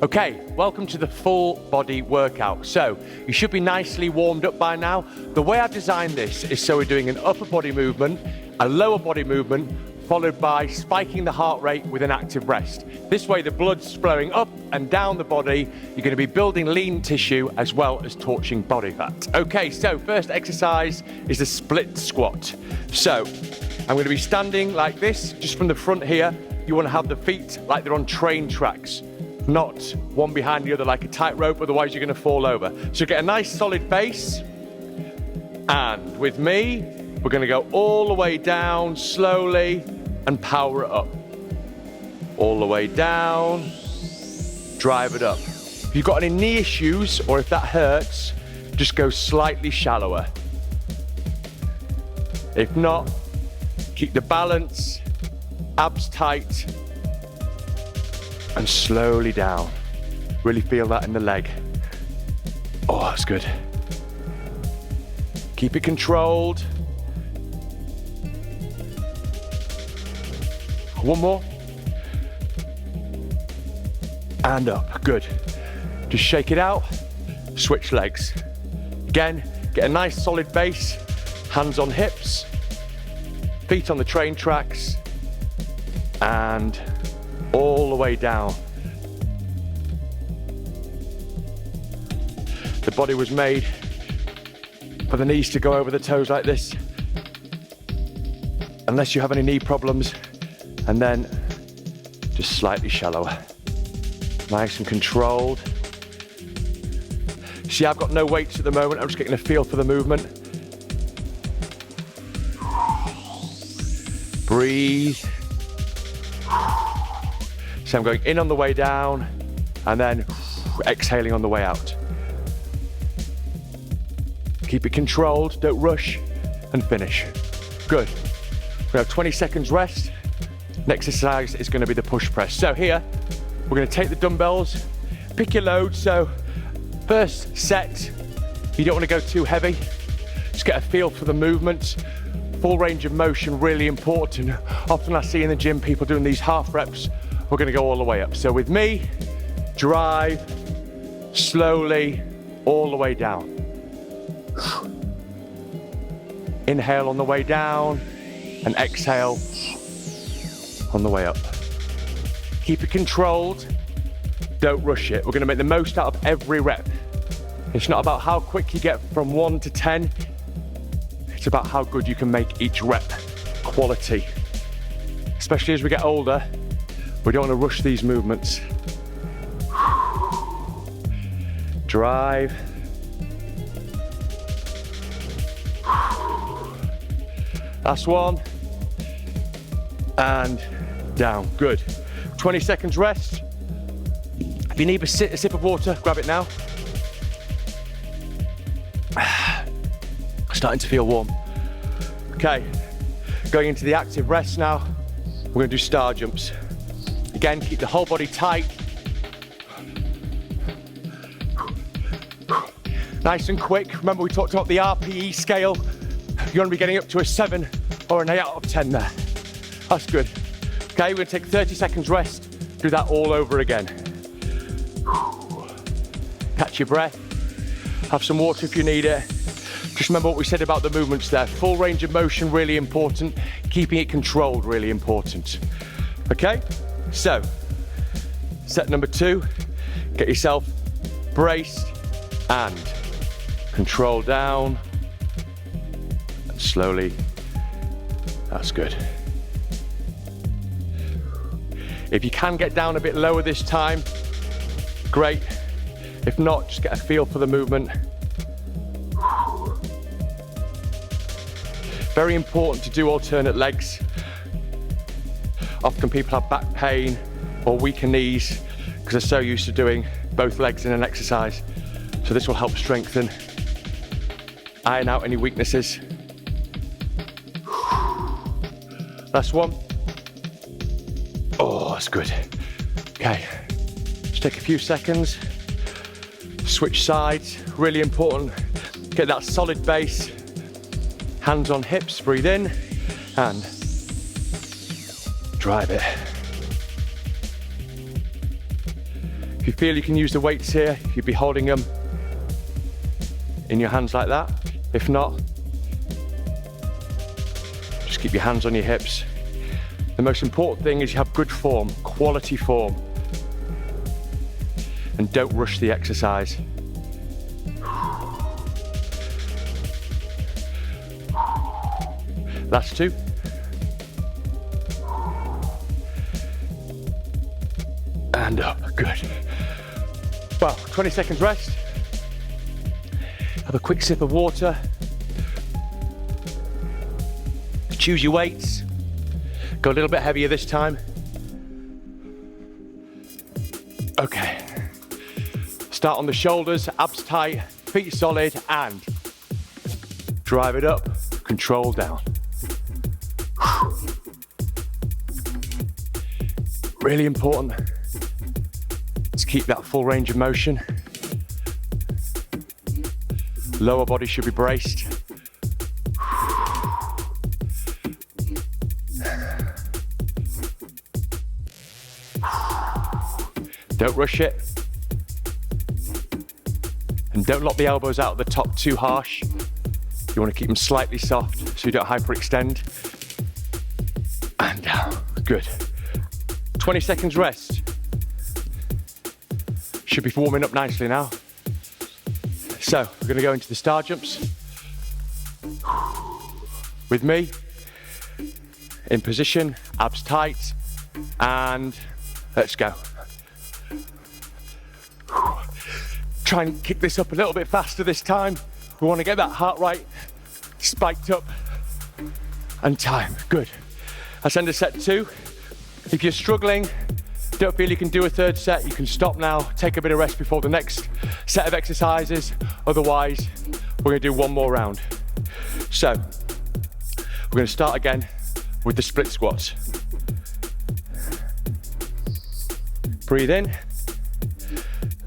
Okay, welcome to the full body workout. So you should be nicely warmed up by now. The way I've designed this is so we're doing an upper body movement, a lower body movement, followed by spiking the heart rate with an active rest. This way the blood's flowing up and down the body. You're going to be building lean tissue as well as torching body fat. Okay, so first exercise is a split squat. So I'm going to be standing like this, just from the front here. You want to have the feet like they're on train tracks, not one behind the other like a tightrope, otherwise you're going to fall over. So get a nice solid base, and with me, we're going to go all the way down slowly and power it up. All the way down, drive it up. If you've got any knee issues or if that hurts, just go slightly shallower. If not, keep the balance, abs tight, and slowly down. Really feel that in the leg. Oh, that's good. Keep it controlled. One more. And up, good. Just shake it out, switch legs. Again, get a nice solid base, hands on hips, feet on the train tracks, and all the way down. The body was made for the knees to go over the toes like this, unless you have any knee problems, and then just slightly shallower. Nice and controlled. See, I've got no weights at the moment, I'm just getting a feel for the movement. Breathe. So I'm going in on the way down and then exhaling on the way out. Keep it controlled, don't rush, and finish. Good. We have 20 seconds rest. Next exercise is going to be the push press. So here, we're going to take the dumbbells, pick your load. So first set, you don't want to go too heavy. Just get a feel for the movement. Full range of motion, really important. Often I see in the gym people doing these half reps. We're going to go all the way up. So with me, drive slowly all the way down. Inhale on the way down and exhale on the way up. Keep it controlled. Don't rush it. We're going to make the most out of every rep. It's not about how quick you get from 1 to 10. It's about how good you can make each rep. Quality. Especially as we get older, we don't want to rush these movements. Drive. Last one. And down. Good. 20 seconds rest. If you need a sip of water, grab it now. Starting to feel warm. Okay, going into the active rest now. We're going to do star jumps. Again, keep the whole body tight. Nice and quick. Remember we talked about the RPE scale. You want to be getting up to a 7 or an 8 out of 10 there. That's good. Okay, we're going to take 30 seconds rest. Do that all over again. Catch your breath. Have some water if you need it. Just remember what we said about the movements there. Full range of motion, really important. Keeping it controlled, really important. Okay, so set number 2. Get yourself braced and control down. And slowly, that's good. If you can get down a bit lower this time, great. If not, just get a feel for the movement. Very important to do alternate legs. Often people have back pain or weaker knees because they're so used to doing both legs in an exercise. So this will help strengthen, iron out any weaknesses. Last one. Oh, that's good. Okay, just take a few seconds. Switch sides, really important. Get that solid base. Hands on hips, breathe in and drive it. If you feel you can use the weights here, you'd be holding them in your hands like that. If not, just keep your hands on your hips. The most important thing is you have good form, quality form, and don't rush the exercise. Last two. And up, good. Well, 20 seconds rest. Have a quick sip of water. Choose your weights. Go a little bit heavier this time. Okay. Start on the shoulders, abs tight, feet solid, and drive it up, control down. Really important to keep that full range of motion. Lower body should be braced. Don't rush it. And don't lock the elbows out at the top too harsh. You want to keep them slightly soft so you don't hyperextend. And down. Good. 20 seconds rest. Should be warming up nicely now. So we're going to go into the star jumps. With me. In position, abs tight, and let's go. Try and kick this up a little bit faster this time. We want to get that heart rate spiked up. And time, good. Let's end of set 2. If you're struggling, don't feel you can do a third set, you can stop now, take a bit of rest before the next set of exercises. Otherwise, we're gonna do one more round. So, we're gonna start again with the split squats. Breathe in,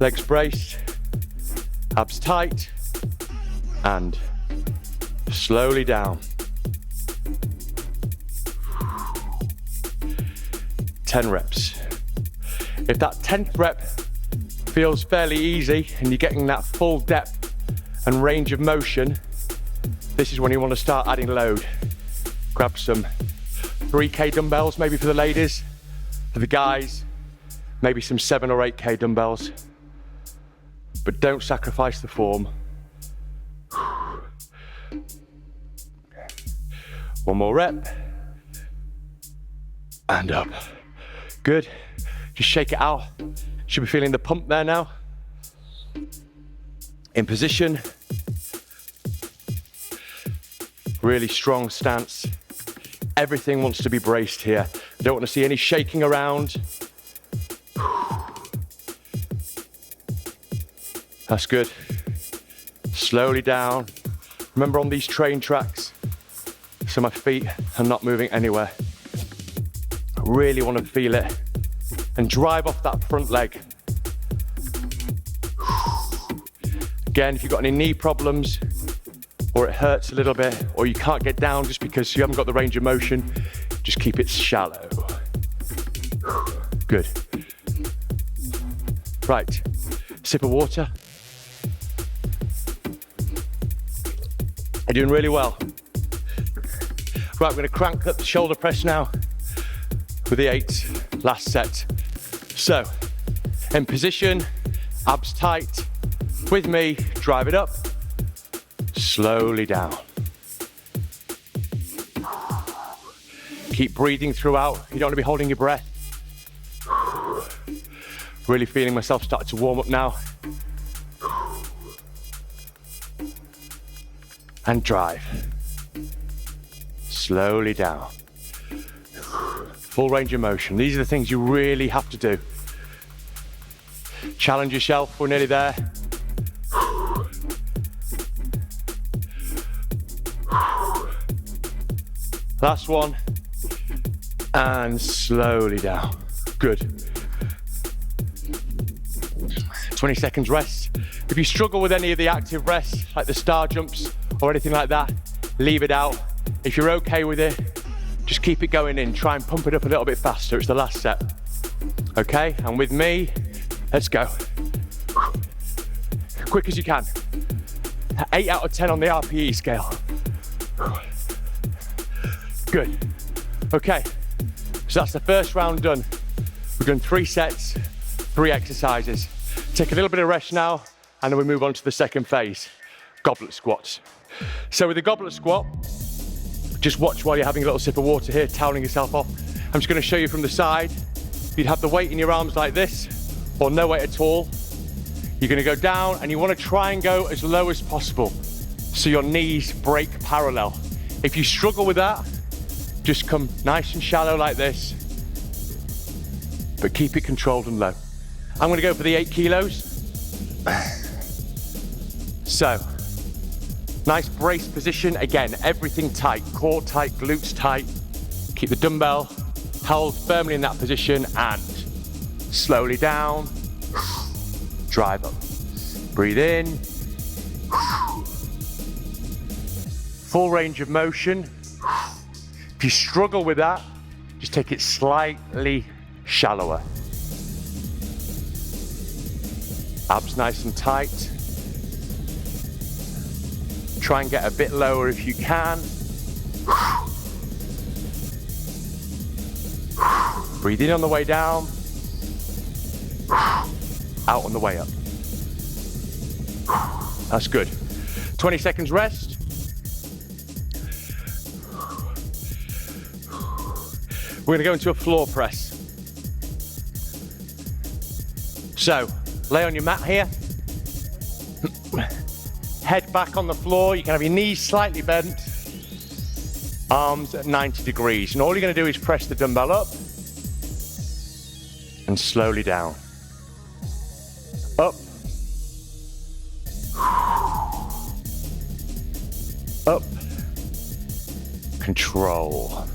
legs braced, abs tight, and slowly down. 10 reps. If that 10th rep feels fairly easy and you're getting that full depth and range of motion, this is when you want to start adding load. Grab some 3K dumbbells, maybe for the ladies. For the guys, maybe some 7 or 8K dumbbells. But don't sacrifice the form. One more rep. And up. Good. Just shake it out. Should be feeling the pump there now. In position. Really strong stance. Everything wants to be braced here. Don't want to see any shaking around. That's good. Slowly down. Remember, on these train tracks, so my feet are not moving anywhere. I really want to feel it and drive off that front leg. Again, if you've got any knee problems or it hurts a little bit or you can't get down just because you haven't got the range of motion, just keep it shallow. Good. Right, sip of water. You're doing really well. Right, we're gonna crank up the shoulder press now with the 8, last set. So, in position, abs tight. With me, drive it up, slowly down. Keep breathing throughout. You don't want to be holding your breath. Really feeling myself starting to warm up now. And drive. Slowly down. Full range of motion. These are the things you really have to do. Challenge yourself, we're nearly there. Last one. And slowly down. Good. 20 seconds rest. If you struggle with any of the active rests, like the star jumps or anything like that, leave it out. If you're okay with it, just keep it going in. Try and pump it up a little bit faster. It's the last set. Okay, and with me, Let's go. Quick as you can. 8 out of 10 on the RPE scale. Good. Okay, so that's the first round done. We've done 3 sets, 3 exercises. Take a little bit of rest now, and then we move on to the second phase, goblet squats. So with the goblet squat, just watch while you're having a little sip of water here, toweling yourself off. I'm just gonna show you from the side. You'd have the weight in your arms like this, or no weight at all. You're gonna go down, and you wanna try and go as low as possible, so your knees break parallel. If you struggle with that, just come nice and shallow like this, but keep it controlled and low. I'm gonna go for the 8 kilos. So, nice brace position. Again, everything tight, core tight, glutes tight. Keep the dumbbell held firmly in that position and slowly down, drive up. Breathe in. Full range of motion. If you struggle with that, just take it slightly shallower. Abs nice and tight. Try and get a bit lower if you can. Breathe in on the way down. Out on the way up. That's good. 20 seconds rest. We're gonna go into a floor press. So, lay on your mat here. Head back on the floor. You can have your knees slightly bent. Arms at 90 degrees. And all you're gonna do is press the dumbbell up and slowly down. Up. Up. Control.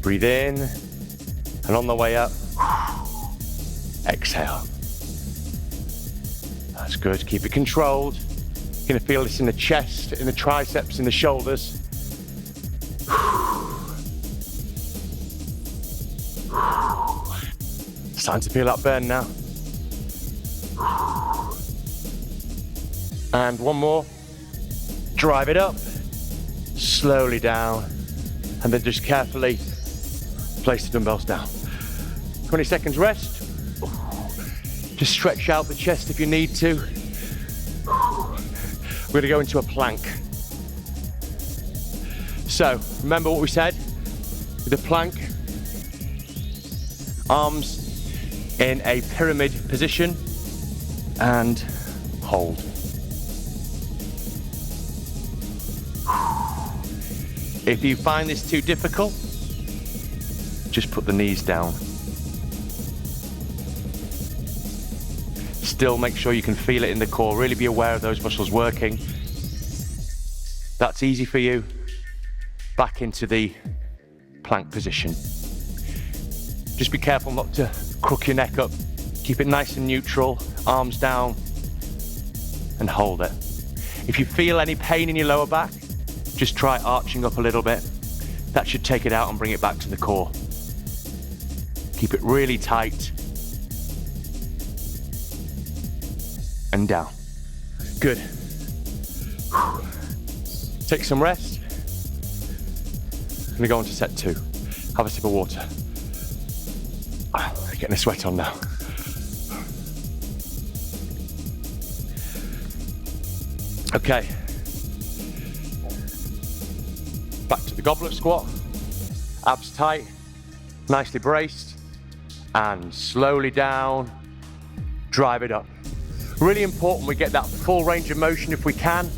Breathe in, and on the way up, exhale. That's good, keep it controlled. You're gonna feel this in the chest, in the triceps, in the shoulders. Starting to feel that burn now. And one more. Drive it up, slowly down, and then just carefully place the dumbbells down. 20 seconds rest. Just stretch out the chest if you need to. We're gonna go into a plank. So, remember what we said? With the plank, arms in a pyramid position and hold. If you find this too difficult, just put the knees down. Still make sure you can feel it in the core. Really be aware of those muscles working. That's easy for you. Back into the plank position. Just be careful not to crook your neck up. Keep it nice and neutral, arms down, and hold it. If you feel any pain in your lower back, just try arching up a little bit. That should take it out and bring it back to the core. Keep it really tight. And down. Good. Take some rest. I'm gonna go on to set 2. Have a sip of water. Getting a sweat on now. Okay. Back to the goblet squat. Abs tight, nicely braced, and slowly down, drive it up. Really important we get that full range of motion if we can,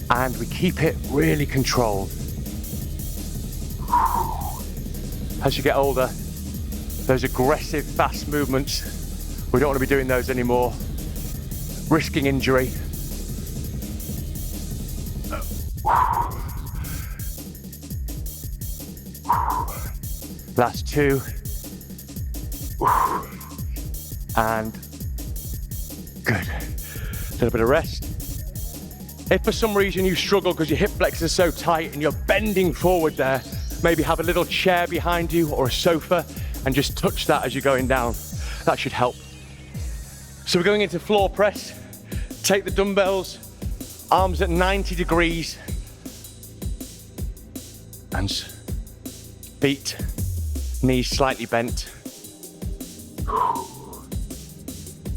and we keep it really controlled. As you get older, those aggressive, fast movements, we don't want to be doing those anymore, risking injury. Last 2. And good. A little bit of rest. If for some reason you struggle because your hip flexors are so tight and you're bending forward there, maybe have a little chair behind you or a sofa and just touch that as you're going down. That should help. So we're going into floor press. Take the dumbbells, arms at 90 degrees, and feet, knees slightly bent.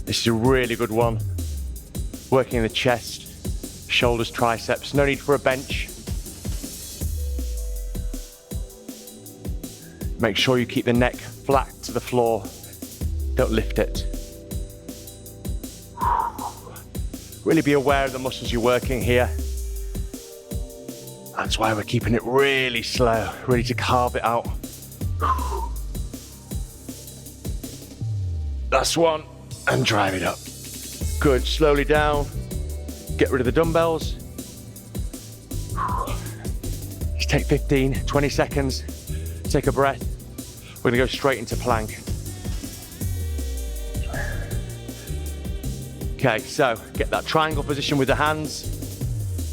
This is a really good one. Working the chest, shoulders, triceps. No need for a bench. Make sure you keep the neck flat to the floor. Don't lift it. Really be aware of the muscles you're working here. That's why we're keeping it really slow, ready to carve it out. Last one, and drive it up. Good, slowly down. Get rid of the dumbbells. Just take 15, 20 seconds. Take a breath. We're gonna go straight into plank. Okay, so get that triangle position with the hands,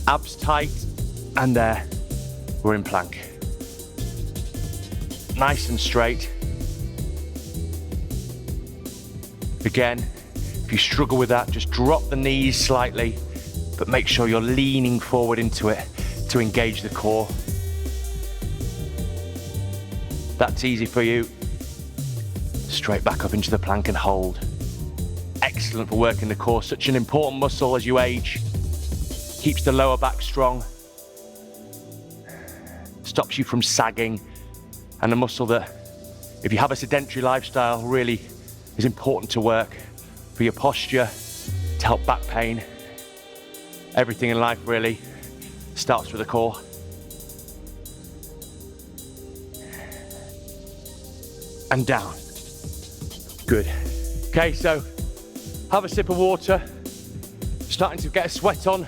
abs tight, and there, we're in plank. Nice and straight. Again, if you struggle with that, just drop the knees slightly, but make sure you're leaning forward into it to engage the core. That's easy for you. Straight back up into the plank and hold. Excellent for working the core, such an important muscle as you age. Keeps the lower back strong. Stops you from sagging. And a muscle that, if you have a sedentary lifestyle, really is important to work for your posture, to help back pain. Everything in life really starts with the core. And down. Good. Okay, so have a sip of water. Starting to get a sweat on.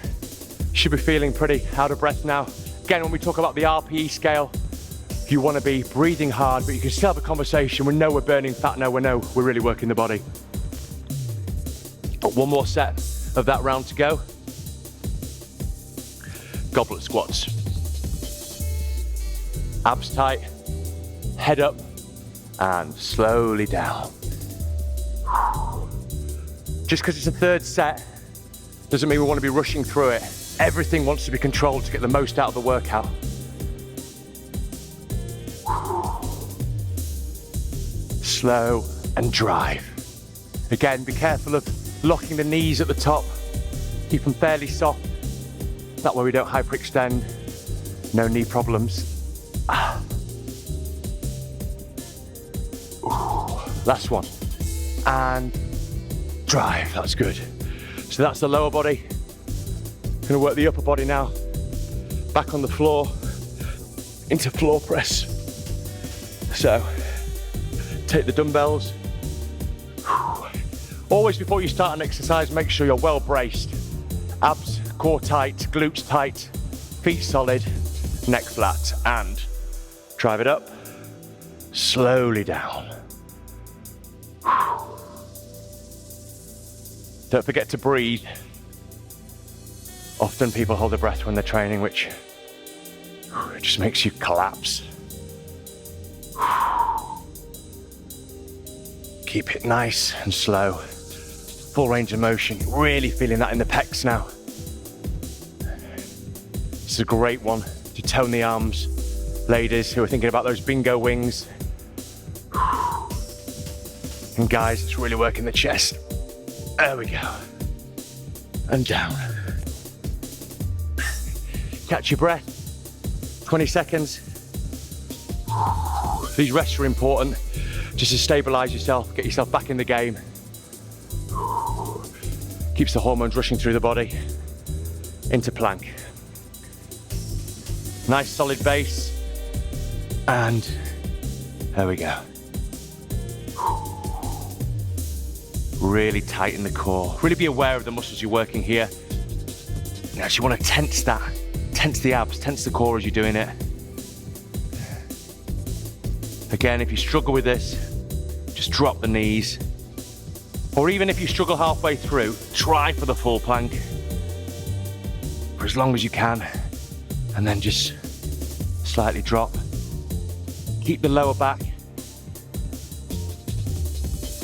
Should be feeling pretty out of breath now. Again, when we talk about the RPE scale, you want to be breathing hard, but you can still have a conversation. We know we're burning fat now, we know we're really working the body. But one more set of that round to go. Goblet squats. Abs tight, head up, and slowly down. Just because it's a third set doesn't mean we want to be rushing through it. Everything wants to be controlled to get the most out of the workout. Slow and drive. Again, be careful of locking the knees at the top. Keep them fairly soft. That way we don't hyperextend. No knee problems. Last one. And drive, that's good. So that's the lower body. Gonna work the upper body now. Back on the floor, into floor press. So, take the dumbbells. Always before you start an exercise, make sure you're well braced. Abs, core tight, glutes tight, feet solid, neck flat, and drive it up, slowly down. Don't forget to breathe. Often people hold their breath when they're training, which just makes you collapse. Keep it nice and slow. Full range of motion. Really feeling that in the pecs now. It's a great one to tone the arms. Ladies who are thinking about those bingo wings. And guys, it's really working the chest. There we go. And down. Catch your breath. 20 seconds. These rests are important just to stabilize yourself, get yourself back in the game. Keeps the hormones rushing through the body. Into plank. Nice solid base. And there we go. Really tighten the core. Really be aware of the muscles you're working here. You actually want to tense that. Tense the abs, tense the core as you're doing it. Again, if you struggle with this, just drop the knees. Or even if you struggle halfway through, try for the full plank for as long as you can. And then just slightly drop. Keep the lower back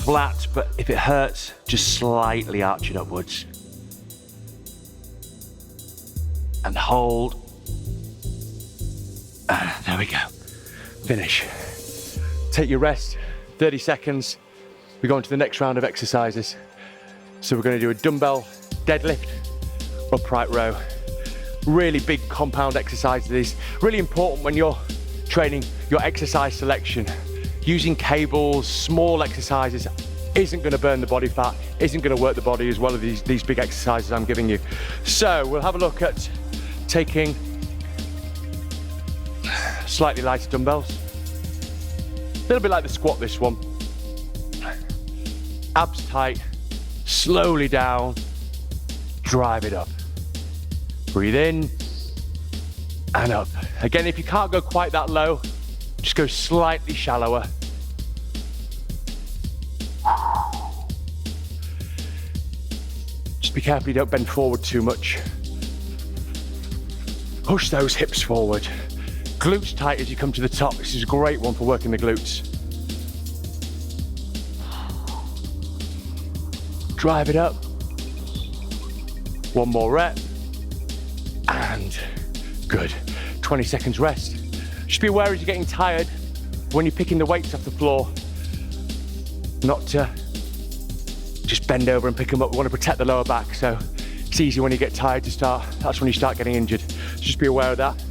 flat, but if it hurts, just slightly arch it upwards. And hold. There we go. Finish. Take your rest, 30 seconds. We go on to the next round of exercises. So we're going to do a dumbbell deadlift, upright row. Really big compound exercises. Really important when you're training your exercise selection. Using cables, small exercises isn't going to burn the body fat, isn't going to work the body as well as these big exercises I'm giving you. So we'll have a look at taking slightly lighter dumbbells. A little bit like the squat, this one. Abs tight, slowly down, drive it up. Breathe in and up. Again, if you can't go quite that low, just go slightly shallower. Just be careful you don't bend forward too much. Push those hips forward. Glutes tight as you come to the top. This is a great one for working the glutes. Drive it up. One more rep. And good. 20 seconds rest. Just be aware as you're getting tired when you're picking the weights off the floor, not to just bend over and pick them up. We want to protect the lower back, so it's easy when you get tired to start. That's when you start getting injured. So just be aware of that.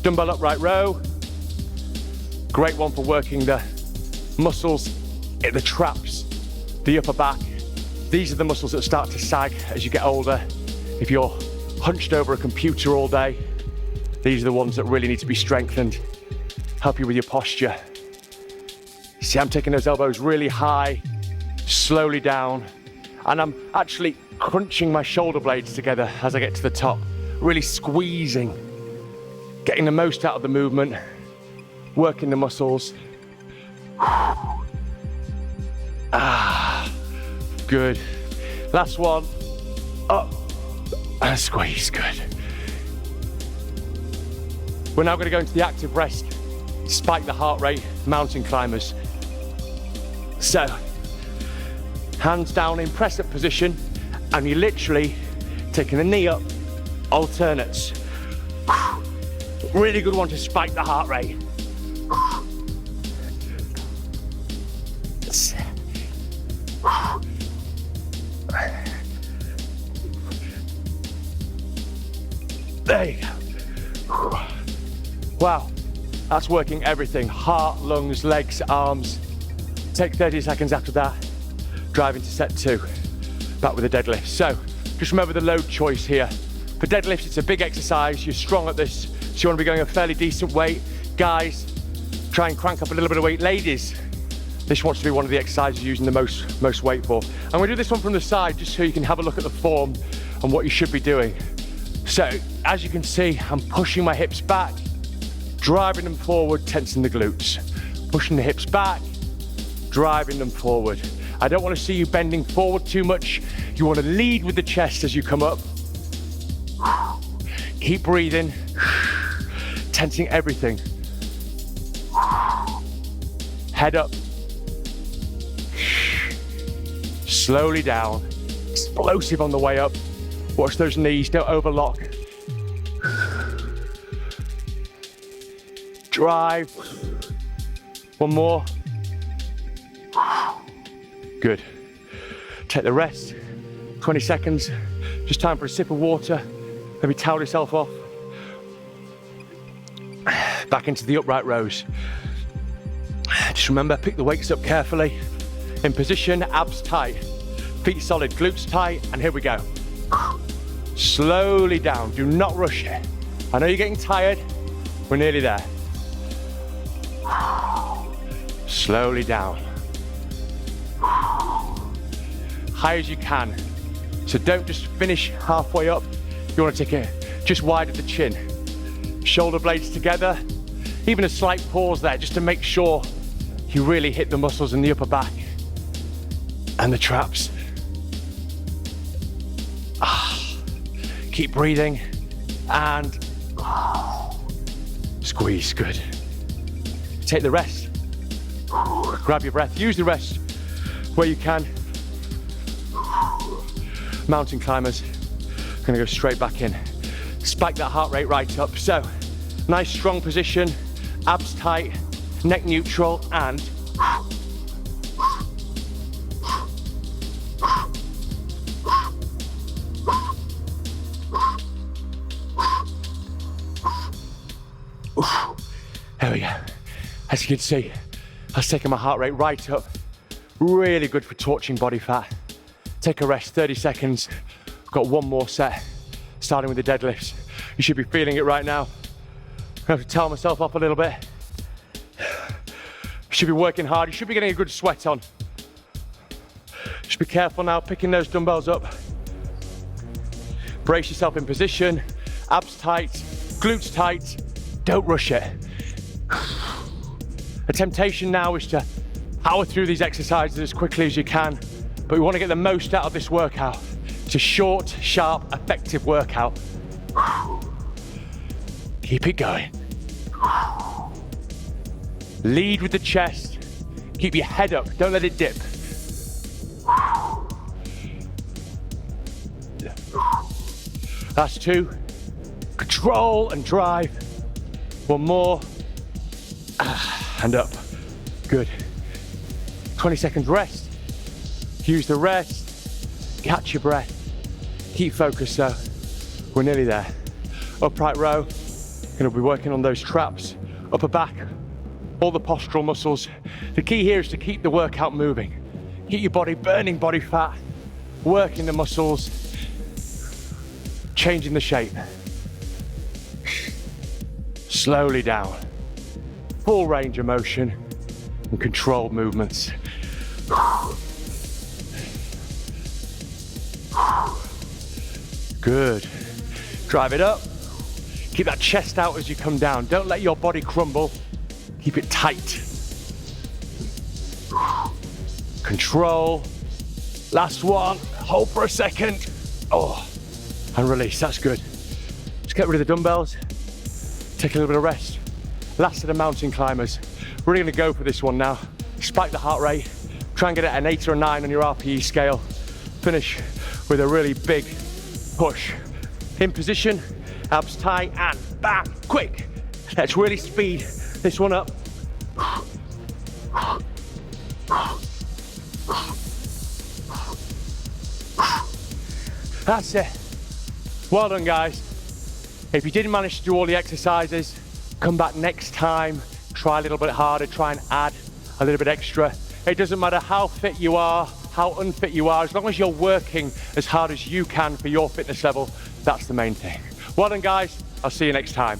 Dumbbell upright row. Great one for working the muscles, the traps, the upper back. These are the muscles that start to sag as you get older. If you're hunched over a computer all day, these are the ones that really need to be strengthened, help you with your posture. See, I'm taking those elbows really high, slowly down, and I'm actually crunching my shoulder blades together as I get to the top, really squeezing, getting the most out of the movement, working the muscles. Good. Last one, up and squeeze, good. We're now going to go into the active rest, spike the heart rate, mountain climbers. So, hands down in press up position, and you're literally taking the knee up, alternates. Really good one to spike the heart rate. There you go. Wow, that's working everything. Heart, lungs, legs, arms. Take 30 seconds after that, drive into set 2. Back with a deadlift. So, just remember the load choice here. For deadlifts, it's a big exercise. You're strong at this, so you want to be going a fairly decent weight. Guys, try and crank up a little bit of weight. Ladies, this wants to be one of the exercises you're using the most weight for. I'm going to do this one from the side just so you can have a look at the form and what you should be doing. So, as you can see, I'm pushing my hips back, driving them forward, tensing the glutes. Pushing the hips back, driving them forward. I don't want to see you bending forward too much. You want to lead with the chest as you come up. Keep breathing, tensing everything. Head up. Slowly down. Explosive on the way up. Watch those knees, don't overlock. Drive. One more. Good. Take the rest. 20 seconds. Just time for a sip of water. Maybe towel yourself off. Back into the upright rows. Just remember, pick the weights up carefully. In position, abs tight. Feet solid, glutes tight, and here we go. Slowly down, do not rush it. I know you're getting tired, we're nearly there. Slowly down. High as you can. So don't just finish halfway up. You want to take it just wide at the chin. Shoulder blades together. Even a slight pause there just to make sure you really hit the muscles in the upper back and the traps. Keep breathing and squeeze, good. take the rest. Grab your breath, use the rest where you can. Mountain climbers, gonna go straight back in. Spike that heart rate right up. So, nice strong position, abs tight, neck neutral, and there we go. As you can see, that's taking my heart rate right up. Really good for torching body fat. Take a rest, 30 seconds. Got one more set, starting with the deadlifts. You should be feeling it right now. I have to towel myself up a little bit. You should be working hard. You should be getting a good sweat on. Just be careful now, picking those dumbbells up. Brace yourself in position, abs tight, glutes tight. Don't rush it. The temptation now is to power through these exercises as quickly as you can, but we want to get the most out of this workout. It's a short, sharp, effective workout. Keep it going. Lead with the chest. Keep your head up, don't let it dip. Last two. Control and drive. One more. And up. Good. 20 seconds rest. Use the rest. Catch your breath. Keep focused though. We're nearly there. Upright row. Gonna be working on those traps. Upper back. All the postural muscles. The key here is to keep the workout moving. Keep your body burning body fat. Working the muscles. Changing the shape. Slowly down. Full range of motion and controlled movements. Good. Drive it up. Keep that chest out as you come down. Don't let your body crumble. Keep it tight. Control. Last one. Hold for a second. Oh, and release. That's good. Just get rid of the dumbbells. Take a little bit of rest. Last of the mountain climbers. We're really gonna go for this one now. Spike the heart rate. Try and get it at an 8 or a 9 on your RPE scale. Finish with a really big push. In position, abs tight, and bam, quick. Let's really speed this one up. That's it. Well done, guys. If you didn't manage to do all the exercises, come back next time, try a little bit harder, try and add a little bit extra. It doesn't matter how fit you are, how unfit you are, as long as you're working as hard as you can for your fitness level, that's the main thing. Well done, guys. I'll see you next time.